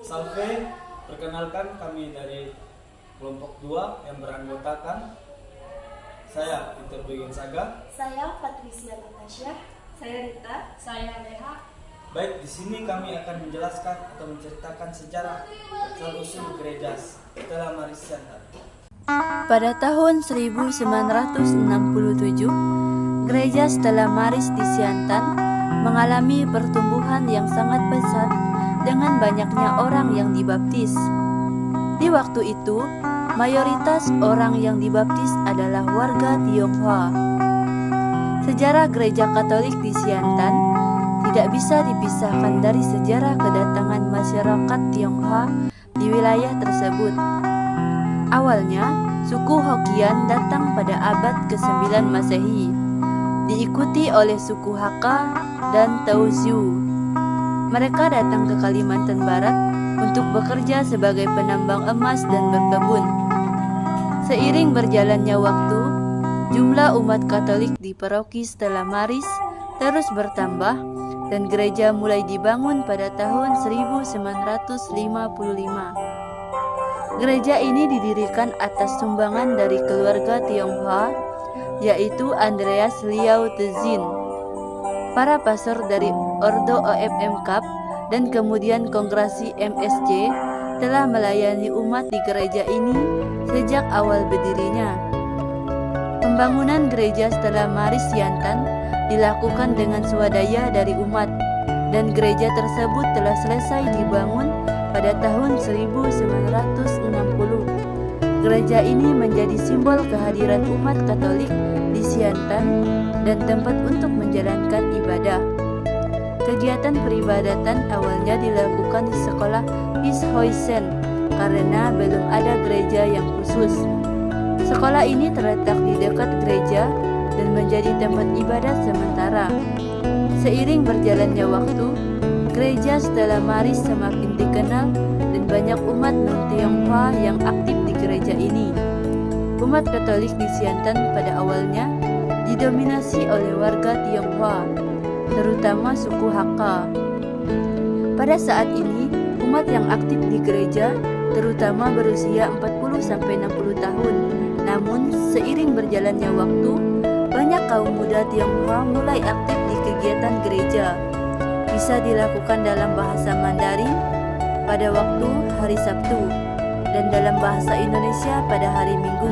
Salve, perkenalkan kami dari kelompok 2 yang beranggotakan saya Peter Boy Gonzaga. Saya Patricia Natasha. Saya Rita. Saya Leha. Baik, di sini kami akan menjelaskan atau menceritakan sejarah asal-usul gereja Stella Maris Siantan. Pada tahun 1967, Gereja Stella Maris di Siantan mengalami pertumbuhan yang sangat pesat dengan banyaknya orang yang dibaptis. Di waktu itu, mayoritas orang yang dibaptis adalah warga Tionghoa. Sejarah Gereja Katolik di Siantan tidak bisa dipisahkan dari sejarah kedatangan masyarakat Tionghoa di wilayah tersebut. Awalnya, suku Hokkien datang pada abad ke-9 Masehi, diikuti oleh suku Hakka dan Taozu. Mereka datang ke Kalimantan Barat untuk bekerja sebagai penambang emas dan berkebun. Seiring berjalannya waktu, jumlah umat Katolik di paroki Stella Maris terus bertambah dan gereja mulai dibangun pada tahun 1955. Gereja ini didirikan atas sumbangan dari keluarga Tionghoa, yaitu Andreas Liao Tezin, para pastor dari Ordo OFM Cup dan kemudian Kongregasi MSC telah melayani umat di gereja ini sejak awal berdirinya. Pembangunan gereja Stella Maris Siantan dilakukan dengan swadaya dari umat dan gereja tersebut telah selesai dibangun pada tahun 1960. Gereja ini menjadi simbol kehadiran umat Katolik di Siantan dan tempat untuk menjalankan ibadah. Kegiatan peribadatan awalnya dilakukan di sekolah Ishoisen karena belum ada gereja yang khusus. Sekolah ini terletak di dekat gereja dan menjadi tempat ibadah sementara. Seiring berjalannya waktu, gereja Stella Maris semakin dikenal dan banyak umat non-Tionghoa yang aktif di gereja ini. Umat Katolik di Siantan pada awalnya didominasi oleh warga Tionghoa, terutama suku Hakka. Pada saat ini, umat yang aktif di gereja terutama berusia 40-60 tahun. Namun, seiring berjalannya waktu, banyak kaum muda Tionghoa mulai aktif di kegiatan gereja. Bisa dilakukan dalam bahasa Mandarin pada waktu hari Sabtu dan dalam bahasa Indonesia pada hari Minggu.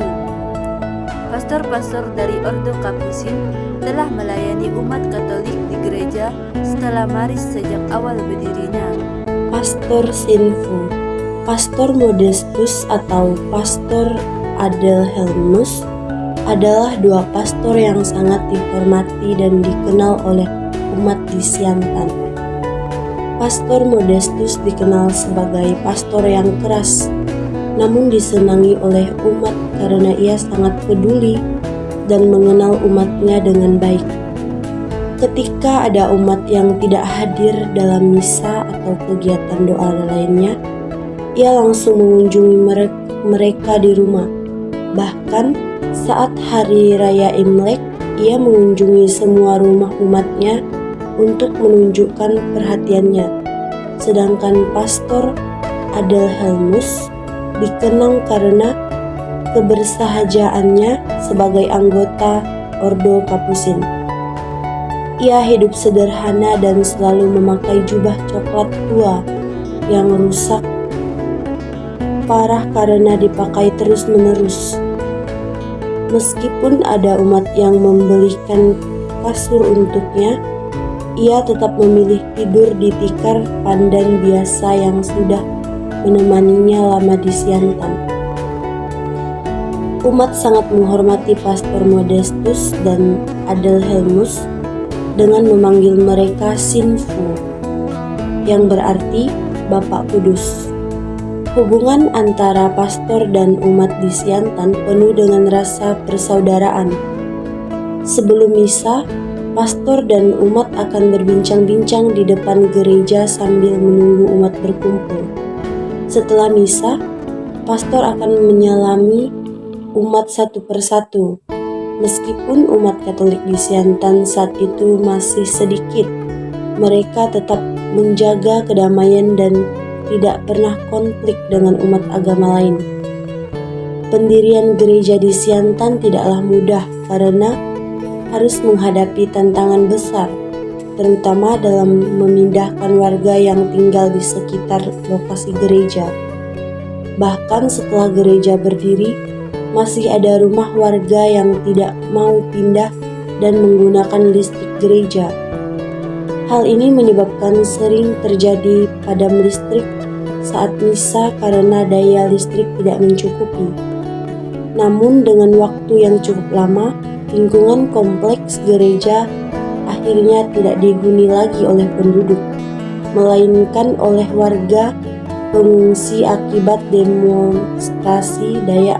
Pastor-pastor dari Ordo Kapusin telah melayani umat Katolik di gereja Stella Maris sejak awal berdirinya. Pastor Sinfu, Pastor Modestus atau Pastor Adelhelmus adalah dua pastor yang sangat dihormati dan dikenal oleh umat di Siantan. Pastor Modestus dikenal sebagai pastor yang keras, namun disenangi oleh umat karena ia sangat peduli dan mengenal umatnya dengan baik. Ketika ada umat yang tidak hadir dalam misa atau kegiatan doa lainnya, ia langsung mengunjungi mereka di rumah. Bahkan saat hari raya Imlek, ia mengunjungi semua rumah umatnya untuk menunjukkan perhatiannya. Sedangkan Pastor Adelhelmus dikenang karena kebersahajaannya sebagai anggota Ordo Kapusin. Ia hidup sederhana dan selalu memakai jubah coklat tua yang rusak parah karena dipakai terus-menerus. Meskipun ada umat yang membelikan kasur untuknya, ia tetap memilih tidur di tikar pandan biasa yang sudah menemaninya lama di Siantan. Umat sangat menghormati Pastor Modestus dan Adelhelmus dengan memanggil mereka Sinfu, yang berarti Bapak Kudus. Hubungan antara pastor dan umat di Siantan penuh dengan rasa persaudaraan. Sebelum misa, pastor dan umat akan berbincang-bincang di depan gereja sambil menunggu umat berkumpul. Setelah misa, pastor akan menyalami umat satu persatu. Meskipun umat Katolik di Siantan saat itu masih sedikit, mereka tetap menjaga kedamaian dan tidak pernah konflik dengan umat agama lain. Pendirian gereja di Siantan tidaklah mudah karena harus menghadapi tantangan besar, terutama dalam memindahkan warga yang tinggal di sekitar lokasi gereja. Bahkan setelah gereja berdiri, masih ada rumah warga yang tidak mau pindah dan menggunakan listrik gereja. Hal ini menyebabkan sering terjadi padam listrik saat misa karena daya listrik tidak mencukupi. Namun dengan waktu yang cukup lama, lingkungan kompleks gereja akhirnya tidak dihuni lagi oleh penduduk, melainkan oleh warga pengungsi akibat demonstrasi Dayak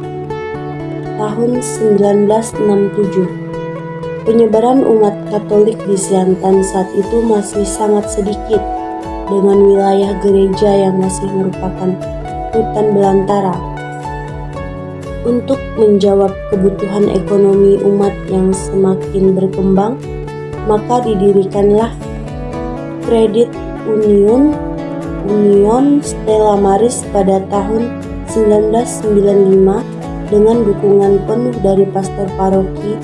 tahun 1967. Penyebaran umat Katolik di Siantan saat itu masih sangat sedikit, dengan wilayah gereja yang masih merupakan hutan belantara. Untuk menjawab kebutuhan ekonomi umat yang semakin berkembang, maka didirikanlah Kredit Union Stella Maris pada tahun 1995 dengan dukungan penuh dari pastor paroki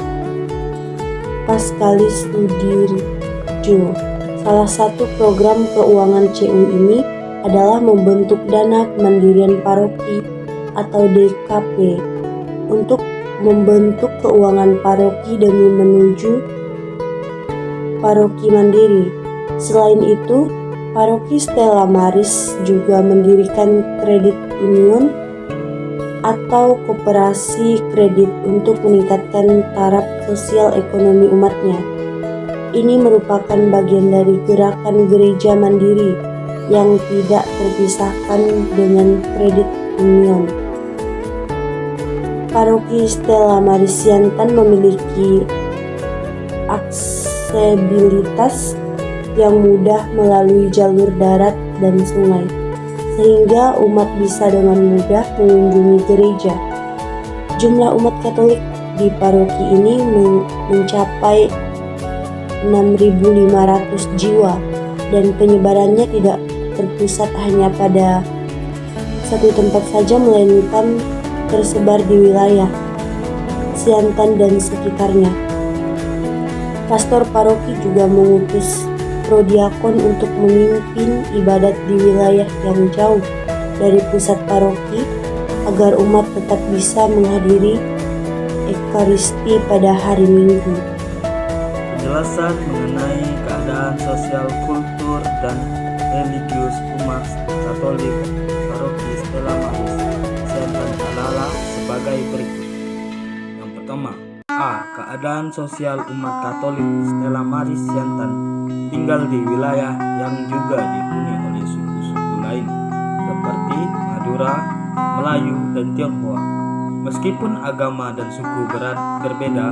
Paskalis Sudirjo. Salah satu program keuangan CU ini adalah membentuk dana kemandirian paroki atau DKP untuk membentuk keuangan paroki demi menuju paroki mandiri. Selain itu, Paroki Stella Maris juga mendirikan kredit union atau koperasi kredit untuk meningkatkan taraf sosial ekonomi umatnya. Ini merupakan bagian dari gerakan gereja mandiri yang tidak terpisahkan dengan kredit union. Paroki Stella Maris Siantan memiliki aksesibilitas yang mudah melalui jalur darat dan sungai, sehingga umat bisa dengan mudah mengunjungi gereja. Jumlah umat Katolik di paroki ini mencapai 6.500 jiwa dan penyebarannya tidak terpusat hanya pada satu tempat saja, melainkan tersebar di wilayah Siantan dan sekitarnya. Pastor paroki juga mengutus prodiakon untuk memimpin ibadat di wilayah yang jauh dari pusat paroki agar umat tetap bisa menghadiri Ekaristi pada hari Minggu. Penjelasan mengenai keadaan sosial, kultur, dan religius umat Katolik Paroki Stella Maris Siantan adalah sebagai berikut. Yang pertama, keadaan sosial umat Katolik Stella Maris Siantan tinggal di wilayah yang juga dihuni oleh suku-suku lain seperti Madura, Melayu, dan Tionghoa. Meskipun agama dan suku berbeda,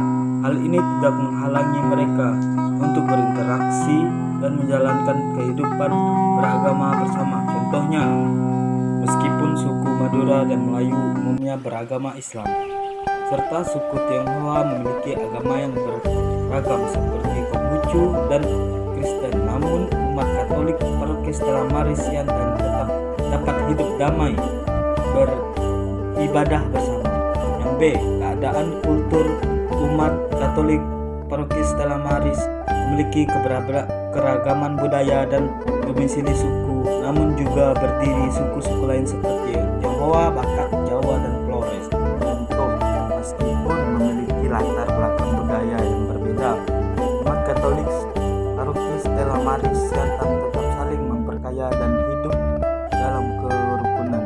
hal ini tidak menghalangi mereka untuk berinteraksi dan menjalankan kehidupan beragama bersama. Contohnya, meskipun suku Madura dan Melayu umumnya beragama Islam, serta suku Tionghoa memiliki agama yang beragam seperti Konghucu dan Kristen, namun umat Katolik Paroki Stella Maris Siantan tetap dapat hidup damai beribadah bersama. Yang B, keadaan kultur umat Katolik Paroki Stella Maris memiliki keragaman budaya dan domisili suku, namun juga berdiri suku-suku lain seperti Tionghoa, Batak, Jawa, dan Flores. Contoh, meskipun memiliki latar belakang budaya yang berbeda, umat Katolik Paroki Stella Maris Siantan tetap saling memperkaya dan hidup dalam kerukunan.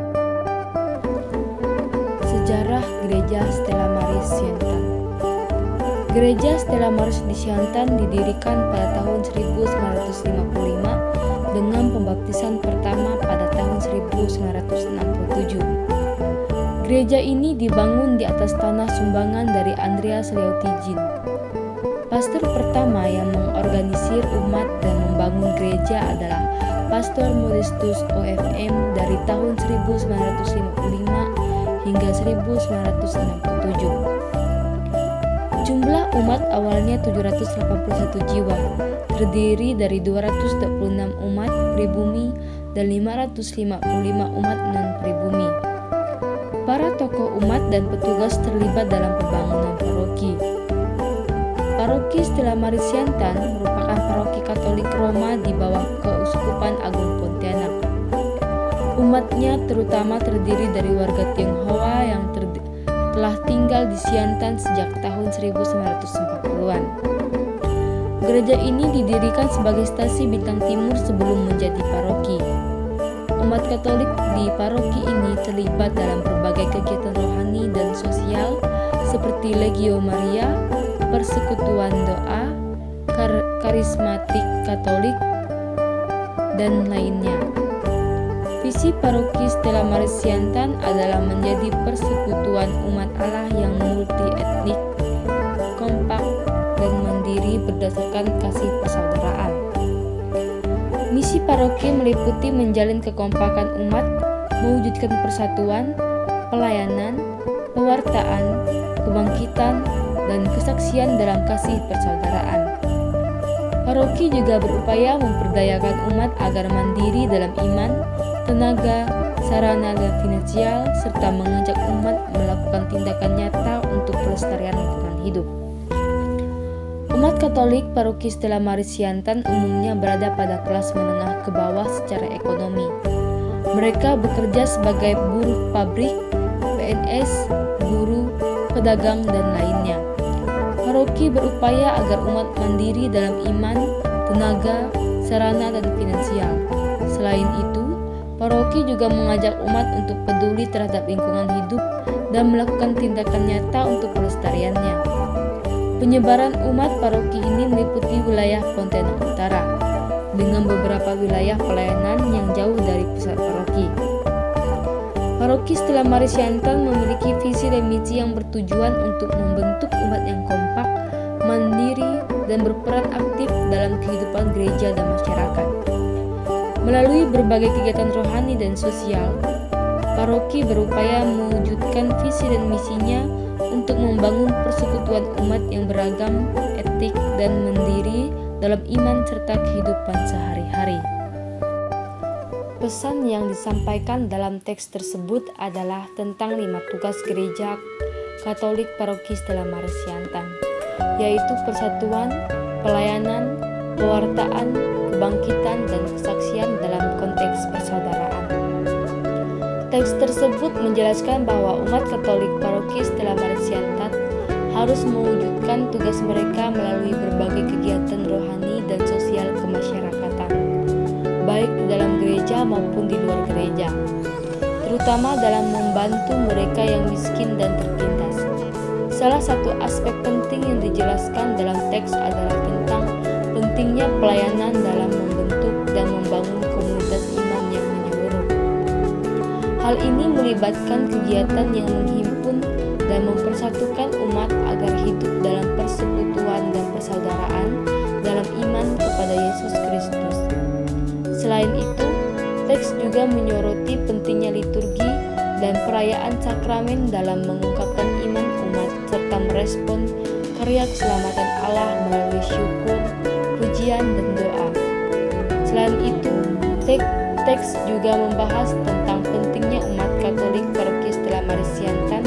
Sejarah Gereja Stella Maris Siantan. Gereja Stella Maris di Siantan didirikan pada tahun 1955 dengan pembaptisan pertama pada tahun 1967. Gereja ini dibangun di atas tanah sumbangan dari Andreas Leotijin. Pastor pertama yang mengorganisir umat dan membangun gereja adalah Pastor Modestus OFM dari tahun 1955 hingga 1967. Jumlah umat awalnya 781 jiwa, terdiri dari 226 umat pribumi dan 555 umat non-pribumi. Para tokoh umat dan petugas terlibat dalam pembangunan paroki. Paroki Stella Maris Siantan merupakan paroki Katolik Roma di bawah Keuskupan Agung Pontianak. Umatnya terutama terdiri dari warga Tionghoa yang telah tinggal di Siantan sejak tahun 1940-an. Gereja ini didirikan sebagai stasi Bintang Timur sebelum menjadi paroki. Umat Katolik di paroki ini terlibat dalam berbagai kegiatan rohani dan sosial seperti Legio Maria, persekutuan doa, karismatik Katolik, dan lainnya. Visi paroki Stella Maris Siantan adalah menjadi persekutuan umat Allah yang multi-etnik, kompak, dan mandiri berdasarkan kasih persaudaraan. Misi paroki meliputi menjalin kekompakan umat, mewujudkan persatuan, pelayanan, pewartaan, kebangkitan, dan kesaksian dalam kasih persaudaraan. Paroki juga berupaya memperdayakan umat agar mandiri dalam iman, tenaga, sarana, dan finansial, serta mengajak umat melakukan tindakan nyata untuk pelestarian lingkungan hidup. Umat Katolik paroki Stella Maris Siantan umumnya berada pada kelas menengah ke bawah secara ekonomi. Mereka bekerja sebagai buruh pabrik, PNS, guru, pedagang, dan lainnya. Paroki berupaya agar umat mandiri dalam iman, tenaga, sarana, dan finansial. Selain itu, paroki juga mengajak umat untuk peduli terhadap lingkungan hidup dan melakukan tindakan nyata untuk pelestariannya. Penyebaran umat paroki ini meliputi wilayah Pontianak Utara, dengan beberapa wilayah pelayanan yang jauh dari pusat paroki. Paroki Stella Maris Siantan memiliki visi dan misi yang bertujuan untuk membentuk umat yang kompak, mandiri, dan berperan aktif dalam kehidupan gereja dan masyarakat. Melalui berbagai kegiatan rohani dan sosial, paroki berupaya mewujudkan visi dan misinya untuk membangun persekutuan umat yang beragam, etik, dan mandiri dalam iman serta kehidupan sehari-hari. Pesan yang disampaikan dalam teks tersebut adalah tentang 5 tugas gereja Katolik paroki Stella Maris Siantan, yaitu persatuan, pelayanan, pewartaan, kebangkitan, dan kesaksian dalam konteks persaudaraan. Teks tersebut menjelaskan bahwa umat Katolik paroki Stella Maris Siantan harus mewujudkan tugas mereka melalui berbagai kegiatan rohani dan sosial kemasyarakatan, baik di dalam gereja maupun di luar gereja, terutama dalam membantu mereka yang miskin dan tertindas. Salah satu aspek penting yang dijelaskan dalam teks adalah tentang pentingnya pelayanan dalam membentuk dan membangun komunitas iman yang menyeluruh. Hal ini melibatkan kegiatan yang menghimpun dan mempersatukan umat agar hidup dalam persekutuan dan persaudaraan dalam iman kepada Yesus Kristus. Selain itu, teks juga menyoroti pentingnya liturgi dan perayaan sakramen dalam mengungkapkan iman umat serta merespon karya keselamatan Allah melalui syukur, pujian, dan doa. Selain itu, teks juga membahas tentang pentingnya umat Katolik paroki Stella Maris Siantan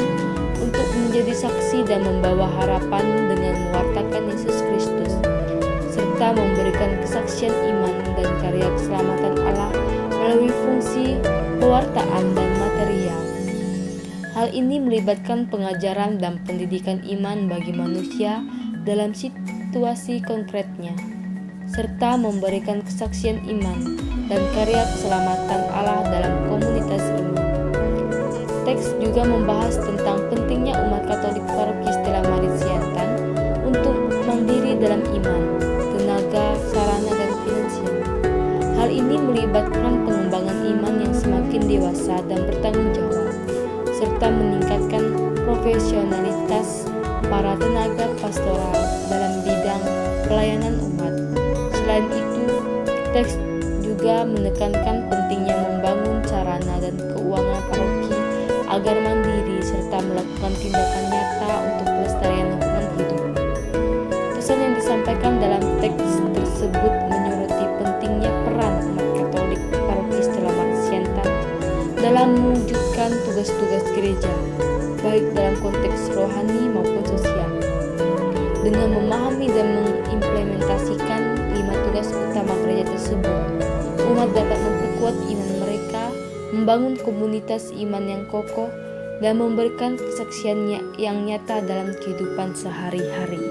untuk menjadi saksi dan membawa harapan dengan mewartakan Yesus Kristus, serta memberikan kesaksian iman dan karya keselamatan Allah melalui fungsi pewartaan dan material. Hal ini melibatkan pengajaran dan pendidikan iman bagi manusia dalam situasi konkretnya, serta memberikan kesaksian iman dan karya keselamatan Allah dalam komunitas iman. Teks juga membahas tentang pentingnya umat Katolik paroki Stella Maris Siantan untuk mandiri dalam iman, tenaga, sarana, dan finansial. Hal ini melibatkan pengembangan iman yang semakin dewasa dan bertanggung jawab, serta meningkatkan profesionalitas para tenaga pastoral dalam bidang pelayanan umat. Selain itu, teks juga menekankan pentingnya membangun sarana dan keuangan paroki agar mandiri serta melakukan tindakan nyata untuk pelestarian lingkungan hidup. Pesan yang disampaikan dalam teks tersebut dalam mewujudkan tugas-tugas gereja, baik dalam konteks rohani maupun sosial. Dengan memahami dan mengimplementasikan 5 tugas utama gereja tersebut, umat dapat memperkuat iman mereka, membangun komunitas iman yang kokoh, dan memberikan kesaksian yang nyata dalam kehidupan sehari-hari.